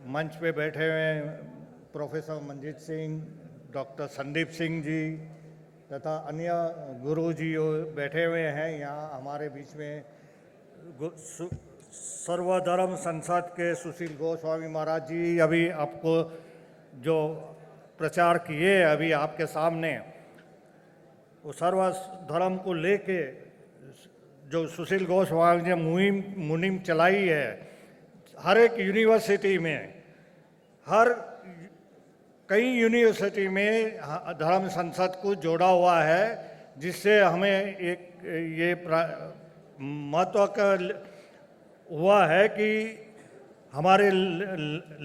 मंच पे बैठे हुए हैं प्रोफेसर मंजीत सिंह, डॉक्टर संदीप सिंह जी तथा अन्य गुरु जी बैठे हुए हैं यहाँ हमारे बीच में। सर्वधर्म संसद के सुशील गोस्वामी महाराज जी अभी आपको जो प्रचार किए अभी आपके सामने, वो सर्वधर्म को लेके जो सुशील गोस्वामी ने मुहिम चलाई है, हर एक यूनिवर्सिटी में, कई यूनिवर्सिटी में धर्म संसद को जोड़ा हुआ है, जिससे हमें एक ये महत्व का हुआ है कि हमारे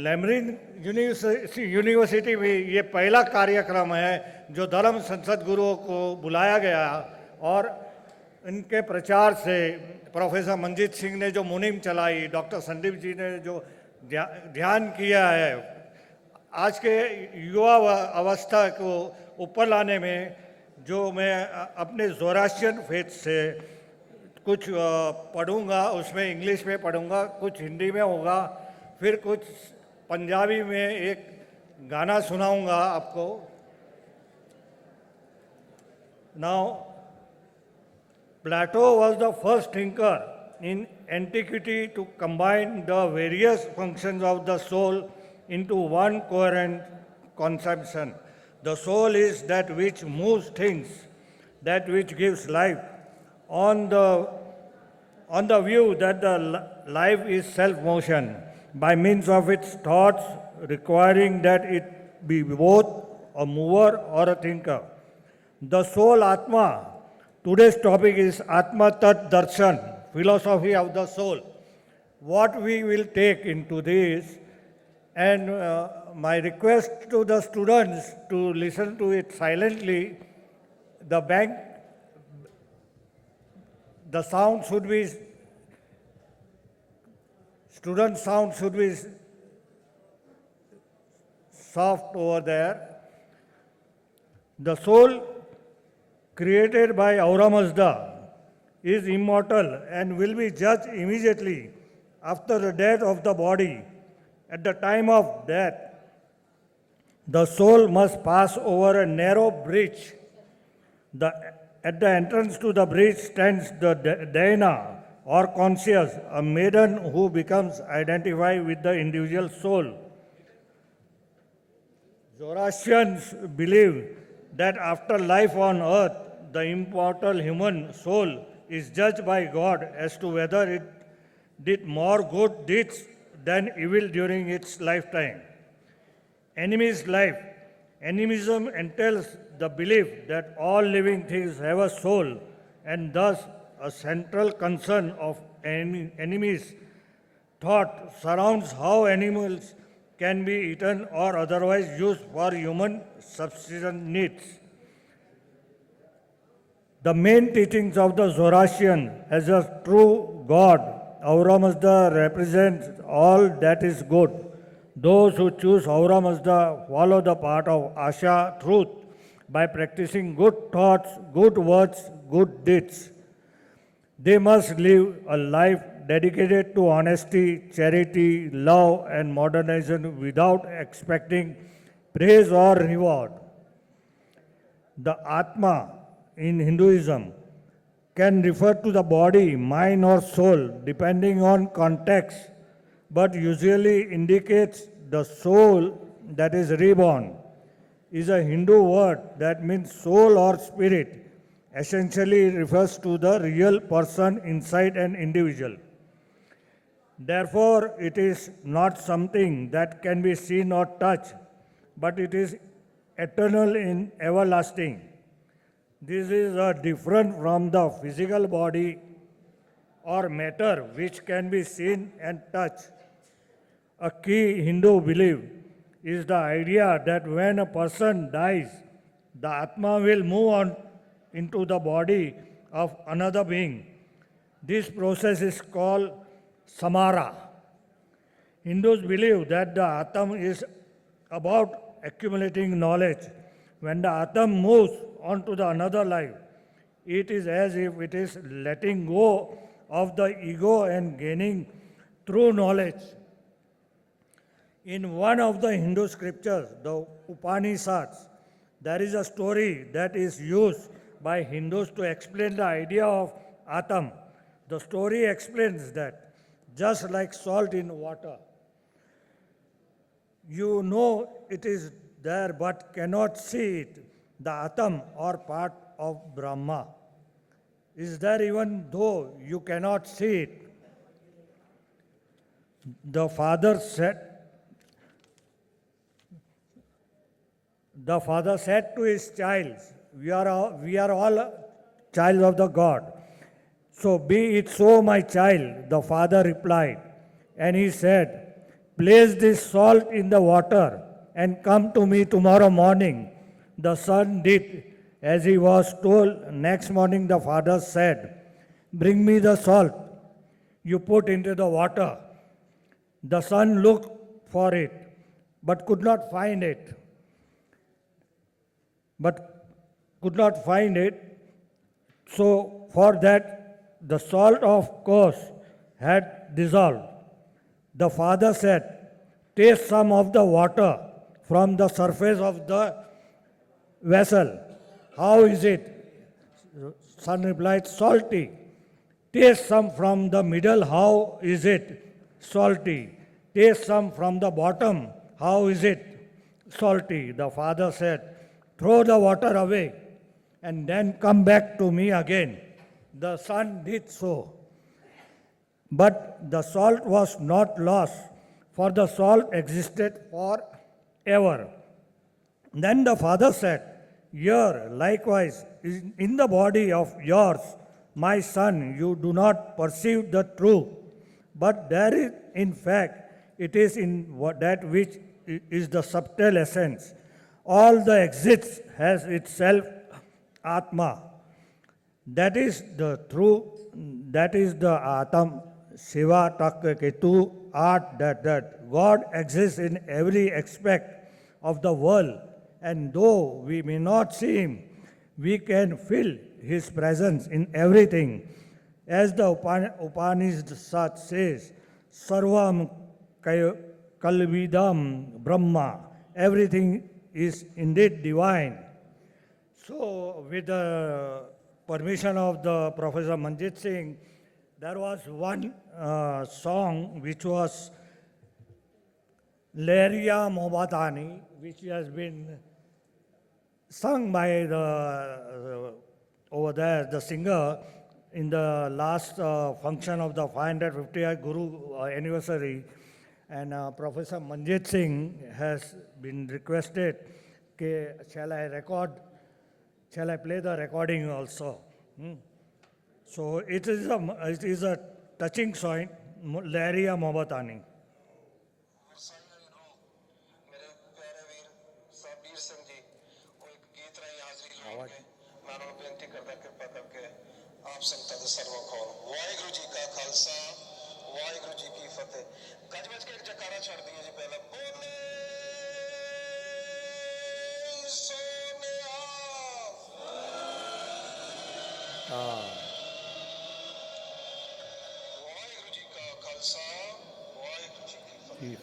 लैमरिन यूनिवर्सिटी में ये पहला कार्यक्रम है जो धर्म संसद गुरुओं को बुलाया गया, और इनके प्रचार से प्रोफेसर मंजीत सिंह ने जो मुहिम चलाई, डॉक्टर संदीप जी ने जो ध्यान किया है आज के युवा अवस्था को ऊपर लाने में, जो मैं अपने ज़ोरास्ट्रियन फेथ से कुछ पढ़ूंगा, उसमें इंग्लिश में पढ़ूंगा, कुछ हिंदी में होगा, फिर कुछ पंजाबी में एक गाना सुनाऊंगा आपको। Now Plato was the first thinker in antiquity to combine the various functions of the soul into one coherent conception. The soul is that which moves things, that which gives life. On the view that the life is self-motion by means of its thoughts, requiring that it be both a mover or a thinker. The soul Atma. Today's topic is Atma Tat Darshan, philosophy of the soul. What we will take into this, and my request to the students to listen to it silently. The sound should be, student sound should be soft over there. The soul created by Ahura Mazda is immortal and will be judged immediately after the death of the body. At the time of death, the soul must pass over a narrow bridge. At the entrance to the bridge stands the Daina or conscious, a maiden who becomes identified with the individual soul. Zoroastrians believe that after life on earth, the immortal human soul is judged by God as to whether it did more good deeds than evil during its lifetime. Animism entails the belief that all living things have a soul, and thus a central concern of enemies' thought surrounds how animals can be eaten or otherwise used for human subsistence needs. The main teachings of the Zoroastrian as a true God, Ahura Mazda represents all that is good. Those who choose Ahura Mazda follow the path of Asha, truth, by practicing good thoughts, good words, good deeds. They must live a life dedicated to honesty, charity, love, and modernism without expecting praise or reward. The Atma in Hinduism can refer to the body, mind, or soul depending on context, but usually indicates the soul that is reborn. Is a Hindu word that means soul or spirit, essentially refers to the real person inside an individual. Therefore, it is not something that can be seen or touched, but it is eternal and everlasting. This is different from the physical body or matter which can be seen and touched. A key Hindu belief is the idea that when a person dies, the Atma will move on into the body of another being. This process is called samara. Hindus believe that the Atma is about accumulating knowledge. When the Atma moves on to the another life, it is as if it is letting go of the ego and gaining true knowledge. In one of the Hindu scriptures, the Upanishads, there is a story that is used by Hindus to explain the idea of Atam. The story explains that just like salt in water, you know it is there but cannot see it, the Atam or part of Brahma is there even though you cannot see it. The father said, to his child, we are all child of the God. So be it so, my child, the father replied. And he said, place this salt in the water and come to me tomorrow morning. The son did as he was told. Next morning the father said, bring me the salt you put into the water. The son looked for it, but could not find it. So for that, the salt, of course, had dissolved. The father said, taste some of the water from the surface of the vessel. How is it? Son replied, salty. Taste some from the middle. How is it? Salty. Taste some from the bottom. How is it? Salty. The father said, throw the water away and then come back to me again. The son did so. But the salt was not lost, for the salt existed forever. Then the father said, here, likewise, in the body of yours, my son, you do not perceive the truth, but there is, in fact, it is in that which is the subtle essence. All the exists has itself Atma. That is the true, that is the Atam, Shiva, Tak, Ketu, art that God exists in every aspect of the world. And though we may not see him, we can feel his presence in everything. As the Upanishad says, Sarvam Kalvidam Brahma, everything is indeed divine. So, with the permission of the Professor Manjit Singh, there was one song which was Leria Mobatani, which has been sung by the over there, the singer, in the last function of the 550th Guru anniversary. And Professor Manjit Singh has been requested, shall I play the recording also? So it is a touching song, Leria Mobatani. ਆਪ ਸੰਗਤਾਂ ਦੇ ਸਰਵ ਖੌਰ ਵਾਹਿਗੁਰੂ ਜੀ ਕਾ ਖਾਲਸਾ ਵਾਹਿਗੁਰੂ ਜੀ ਕੀ ਫਤਿਹ ਗੱਜ ਵੱਜ ਕੇ ਇੱਕ ਜਕਾਰਾ ਛੱਡ ਦਈਏ ਜੀ ਪਹਿਲਾਂ ਬੋਲੇ ਸੋਨਿਆ ਵਾਹਿਗੁਰੂ ਜੀ ਕਾ ਖਾਲਸਾ ਵਾਹਿਗੁਰੂ ਜੀ ਕੀ ਫਤਿਹ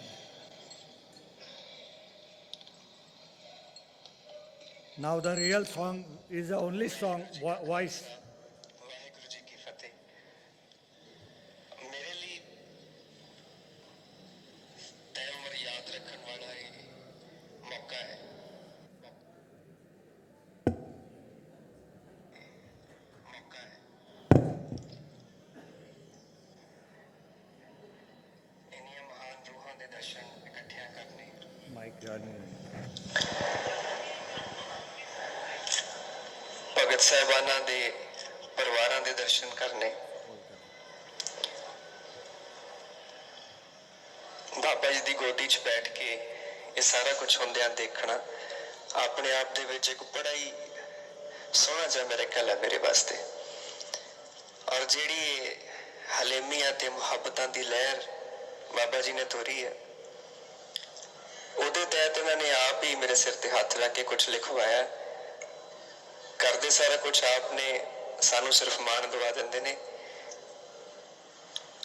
Now the real song is the only song, voice. ਭਗਤ ਸਾਹਿਬਾਨਾਂ ਦੇ ਪਰਿਵਾਰਾਂ ਦੇ ਦਰਸ਼ਨ ਕਰਨੇ ਬਾਬਾ ਜੀ ਦੀ ਗੋਦੀ 'ਚ ਬੈਠ ਕੇ ਇਹ ਸਾਰਾ ਕੁਝ ਹੁੰਦਿਆਂ ਦੇਖਣਾ ਆਪਣੇ ਆਪ ਦੇ ਵਿੱਚ ਇੱਕ ਬੜਾ ਹੀ ਸੋਹਣਾ ਜਿਹਾ ਮੇਰਾ ਖਿਆਲ ਹੈ ਮੇਰੇ ਵਾਸਤੇ ਔਰ ਜਿਹੜੀ ਹਲੇਮੀਆਂ ਤੇ ਮੁਹੱਬਤਾਂ ਦੀ ਲਹਿਰ ਬਾਬਾ ਜੀ ਨੇ ਤੋਰੀ ਹੈ ਉਹਦੇ ਤਹਿਤ ਇਹਨਾਂ ਨੇ ਆਪ ਹੀ ਮੇਰੇ ਸਿਰ ਤੇ ਹੱਥ ਰੱਖ ਕੇ ਕੁਝ ਲਿਖਵਾਇਆ ਕਰਦੇ ਸਾਰਾ ਕੁਝ ਆਪ ਨੇ ਸਾਨੂੰ ਸਿਰਫ ਮਾਣ ਦਵਾ ਦਿੰਦੇ ਨੇ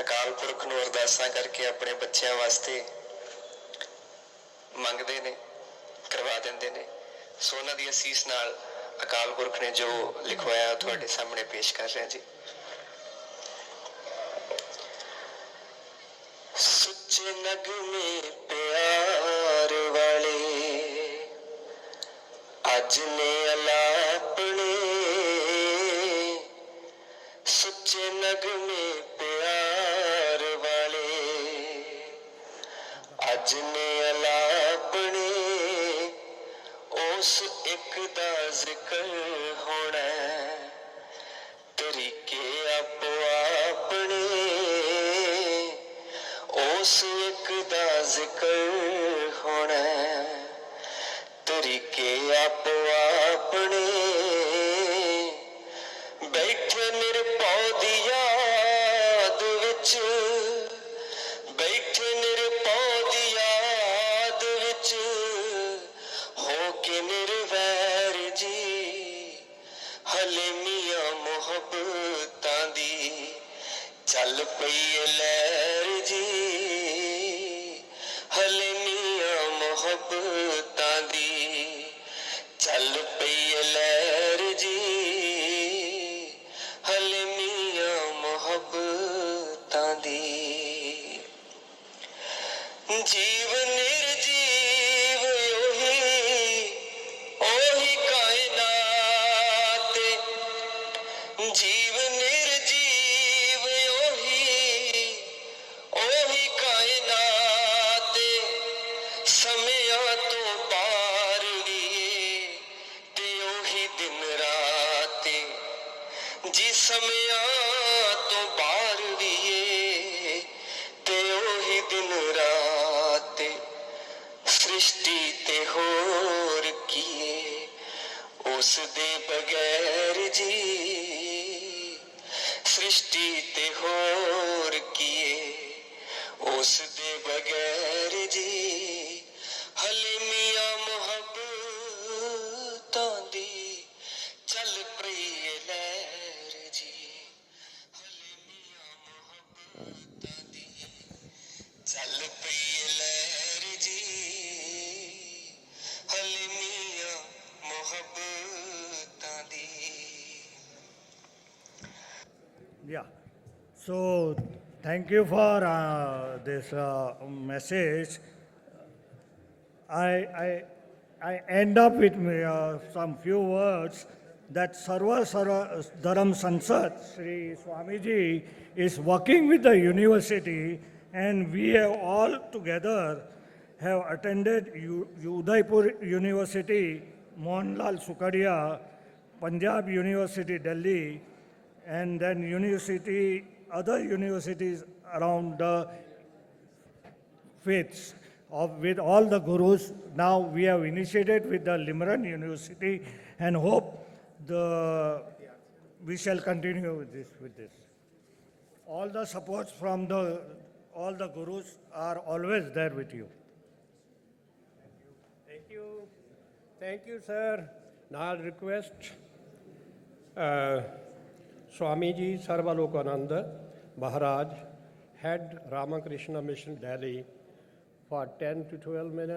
ਅਕਾਲ ਪੁਰਖ ਨੂੰ ਅਰਦਾਸਾਂ ਕਰਕੇ ਆਪਣੇ ਬੱਚਿਆਂ ਵਾਸਤੇ ਮੰਗਦੇ ਨੇ ਕਰਵਾ ਦਿੰਦੇ ਨੇ। ਸੋ ਉਹਨਾਂ ਦੀ ਅਸੀਸ ਨਾਲ ਅਕਾਲ ਪੁਰਖ ਨੇ ਜੋ ਲਿਖਵਾਇਆ ਉਹ ਤੁਹਾਡੇ ਸਾਹਮਣੇ ਪੇਸ਼ ਕਰ ਰਿਹਾ ਜੀ। ਸੁੱਚੇ ਨਗਮੇ ਪਿਆਰ ਵਾਲੇ ਅੱਜ ਨੇ ਅਲਾਪਣੇ, ਸੁੱਚੇ ਨਗਮੇ ਪਿਆਰ ਵਾਲੇ ਅੱਜ ਨੇ ਅਲਾਪਣੇ, ਉਸ ਇੱਕ ਦਾ ਜ਼ਿਕਰ ਹੋਣਾ ਤਰੀਕੇ ਆਪੋ ਆਪਣੇ, ਉਸ ਇੱਕ ਦਾ ਜ਼ਿਕਰ ਹੋਣਾ ਤਰੀਕੇ ਆਪੋ ਆਪਣੇ। ਬੈਠੇ ਨਿਰਭਉ ਦੀ ਯਾਦ ਵਿੱਚ, ਬੈਠੇ ਨਿਰਭਉ ਦੀ ਯਾਦ ਵਿੱਚ ਹੋ ਕੇ ਨਿਰਵੈਰ ਜੀ, ਹਲੇ ਮੀਆਂ ਮੁਹੱਬਤਾਂ ਦੀ ਚੱਲ ਪਈ ਏ ਲਹਿਰ ਜੀ, ਹਲੇ ਮੀਆਂ ਮੁਹੱਬਤਾਂ ਦੀ ਚੱਲ ਪਈ ਏ ਲਹਿਰ ਜੀ, ਹਲੇ ਮੀਆਂ ਮੁਹੱਬਤਾਂ ਦੀ। ਜੀਵ ਨਿਰਜੀਵ ਉਹੀ ਕਾਇਨਾਤ, ਜੀਵ ਨਿਰਜੀਵ ਉਹੀ ਕਾਇਨਾਤ, ਸਮਿਆਂ ਤੋਂ ਪਾਰ ਵੀ ਤੇ ਉਹੀ ਦਿਨ ਰਾਤ, ਜੀ ਸਮਿਆਂ ਤੋਂ ਬਾਹਰ ਵੀ ਤੇ ਉਹੀ ਦਿਨ ਰਾਤ। ਸ੍ਰਿਸ਼ਟੀ ਤੇ ਹੋਰ ਕੀਏ ਉਸ ਦੇ ਬਗੈਰ ਜੀ, ਸ੍ਰਿਸ਼ਟੀ ਤੇ ਹੋਰ ਕੀਏ ਉਸ ਦੇ ਬਗੈਰ ਜੀ, ਹਲੇ ਮੀਆਂ ਮੁਹੱਬਤਾਂ ਦੀ ਚੱਲ ਪਈ ਏ ਲਹਿਰ ਜੀ, ਹਲੇ ਮੀਆਂ ਮੁਹੱਬਤਾਂ ਦੀ ਚੱਲ ਪਈ ਏ ਲਹਿਰ ਜੀ, ਹਲੇ ਮੀਆਂ ਮੁਹੱਬਤਾਂ ਦੀ। Yeah. So, thank you for this message. I end up with some few words that Sarva Dharam Sansad, Sri Swamiji, is working with the university, and we have all together have attended Udaipur University, Mohanlal Sukadia, Punjab University, Delhi, and then other universities around the faiths with all the gurus. Now we have initiated with the LAMRIN University and hope we shall continue with this. All the supports from all the gurus are always there with you. Thank you, sir. Now I'll request Swamiji Sarvalokananda Maharaj, Head Ramakrishna Mission, Delhi, for 10 to 12 minutes.